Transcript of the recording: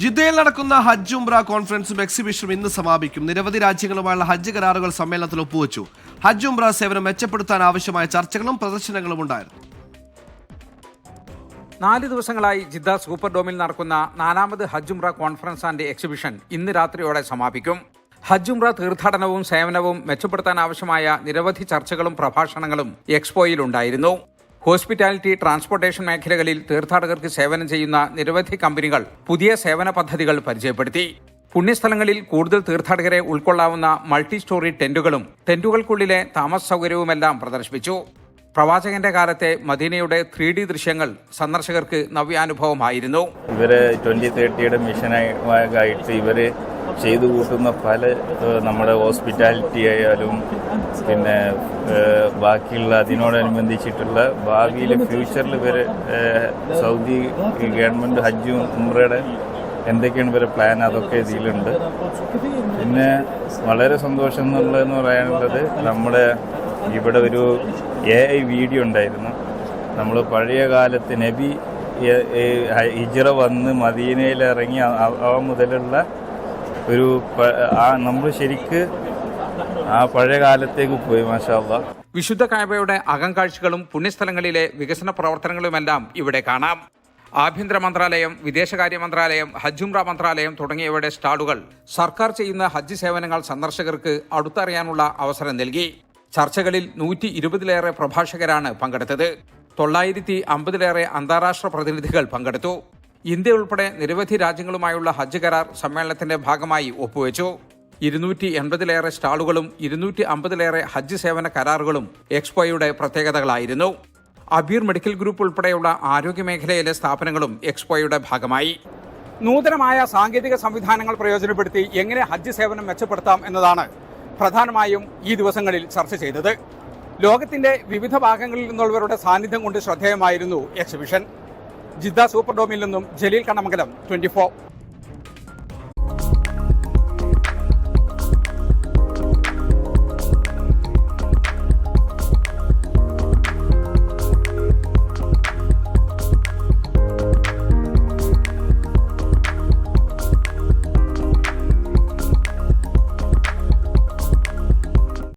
ജിദ്ദയിൽ നടക്കുന്ന ഹജ്ജ് ഉംറ കോൺഫറൻസും എക്സിബിഷനും ഇന്ന് സമാപിക്കും. നിരവധി രാജ്യങ്ങളുമായുള്ള ഹജ്ജ് കരാറുകൾ സമ്മേളനത്തിൽ ഒപ്പുവച്ചു. ഹജ്ജ് ഉംറ സേവനം മെച്ചപ്പെടുത്താൻ ആവശ്യമായ ചർച്ചകളും പ്രദർശനങ്ങളും ഉണ്ടായിരുന്നു. 4 ദിവസങ്ങളായി ജിദ്ദ സൂപ്പർ ഡോമിൽ നടക്കുന്ന 4ാമത് ഹജ്ജ് ഉംറ കോൺഫറൻസ് ആൻഡ് എക്സിബിഷൻ ഇന്ന് രാത്രിയോടെ സമാപിക്കും. ഹജ്ജ് ഉംറ തീർത്ഥാടനവും സേവനവും മെച്ചപ്പെടുത്താൻ ആവശ്യമായ നിരവധി ചർച്ചകളും പ്രഭാഷണങ്ങളും എക്സ്പോയിലുണ്ടായിരുന്നു. ഹോസ്പിറ്റാലിറ്റി, ട്രാൻസ്പോർട്ടേഷൻ മേഖലകളിൽ തീർത്ഥാടകർക്ക് സേവനം ചെയ്യുന്ന നിരവധി കമ്പനികൾ പുതിയ സേവന പദ്ധതികൾ പരിചയപ്പെടുത്തി. പുണ്യസ്ഥലങ്ങളിൽ കൂടുതൽ തീർത്ഥാടകരെ ഉൾക്കൊള്ളാവുന്ന മൾട്ടി സ്റ്റോറി ടെന്റുകളും ടെന്റുകൾക്കുള്ളിലെ താമസ സൗകര്യവുമെല്ലാം പ്രദർശിപ്പിച്ചു. പ്രവാചകന്റെ കാലത്തെ മദീനയുടെ 3D ദൃശ്യങ്ങൾ സന്ദർശകർക്ക് നവ്യാനുഭവമായിരുന്നു. ഇവര് 2030 മിഷനായിട്ട് ഇവര് ചെയ്തു കൂട്ടുന്ന പല നമ്മുടെ ഹോസ്പിറ്റാലിറ്റി ആയാലും പിന്നെ ബാക്കിയുള്ള അതിനോടനുബന്ധിച്ചിട്ടുള്ള ഭാവിയിലെ ഫ്യൂച്ചറിൽ ഇവര് സൗദി ഗവൺമെന്റ് ഹജ്ജ് ഉംറയുടെ എന്തൊക്കെയാണ് ഇവരെ പ്ലാൻ, അതൊക്കെ ഇതിലുണ്ട്. പിന്നെ വളരെ സന്തോഷം എന്നുള്ളതെന്ന് പറയാനുള്ളത്, നമ്മുടെ ഇവിടെ ഒരു AI വീഡിയോ ഉണ്ടായിരുന്നു. നമ്മൾ പഴയ കാലത്ത് നബി ഹിജ്റ വന്ന് മദീനയിൽ ഇറങ്ങി മുതലുള്ള ഒരു നമ്മൾ ശരിക്ക് ആ പഴയ കാലത്തേക്ക് പോയി. മാഷാ അല്ലാഹ്. വിശുദ്ധ കഅബയുടെ അകംകാഴ്ചകളും പുണ്യസ്ഥലങ്ങളിലെ വികസന പ്രവർത്തനങ്ങളുമെല്ലാം ഇവിടെ കാണാം. ആഭ്യന്തര മന്ത്രാലയം, വിദേശകാര്യ മന്ത്രാലയം, ഹജ്ജ് ഉംറ മന്ത്രാലയം തുടങ്ങിയവയുടെ സ്റ്റാളുകൾ സർക്കാർ ചെയ്യുന്ന ഹജ്ജ് സേവനങ്ങൾ സന്ദർശകർക്ക് അടുത്തറിയാനുള്ള അവസരം നൽകി. ചർച്ചകളിൽ 120-ലേറെ പ്രഭാഷകരാണ് പങ്കെടുത്തത്. 950-ലേറെ അന്താരാഷ്ട്ര പ്രതിനിധികൾ പങ്കെടുത്തു. ഇന്ത്യ ഉൾപ്പെടെ നിരവധി രാജ്യങ്ങളുമായുള്ള ഹജ്ജ് കരാർ സമ്മേളനത്തിന്റെ ഭാഗമായി ഒപ്പുവെച്ചു. 280-ലേറെ സ്റ്റാളുകളും 250-ലേറെ ഹജ്ജ് സേവന കരാറുകളും എക്സ്പോയുടെ പ്രത്യേകതകളായിരുന്നു. അബീർ മെഡിക്കൽ ഗ്രൂപ്പ് ഉൾപ്പെടെയുള്ള ആരോഗ്യമേഖലയിലെ സ്ഥാപനങ്ങളും എക്സ്പോയുടെ ഭാഗമായി. നൂതനമായ സാങ്കേതിക സംവിധാനങ്ങൾ പ്രയോജനപ്പെടുത്തി എങ്ങനെ ഹജ്ജ് സേവനം മെച്ചപ്പെടുത്താം എന്നതാണ് പ്രധാനമായും ഈ ദിവസങ്ങളിൽ ചർച്ച ചെയ്തത്. ലോകത്തിന്റെ വിവിധ ഭാഗങ്ങളിൽ നിന്നുള്ളവരുടെ സാന്നിധ്യം കൊണ്ട് ശ്രദ്ധേയമായിരുന്നു എക്സിബിഷൻ. ജിദ്ദ സൂപ്പർ ഡോമിൽ നിന്നും ജലീൽ കണ്ണമംഗലം, 24.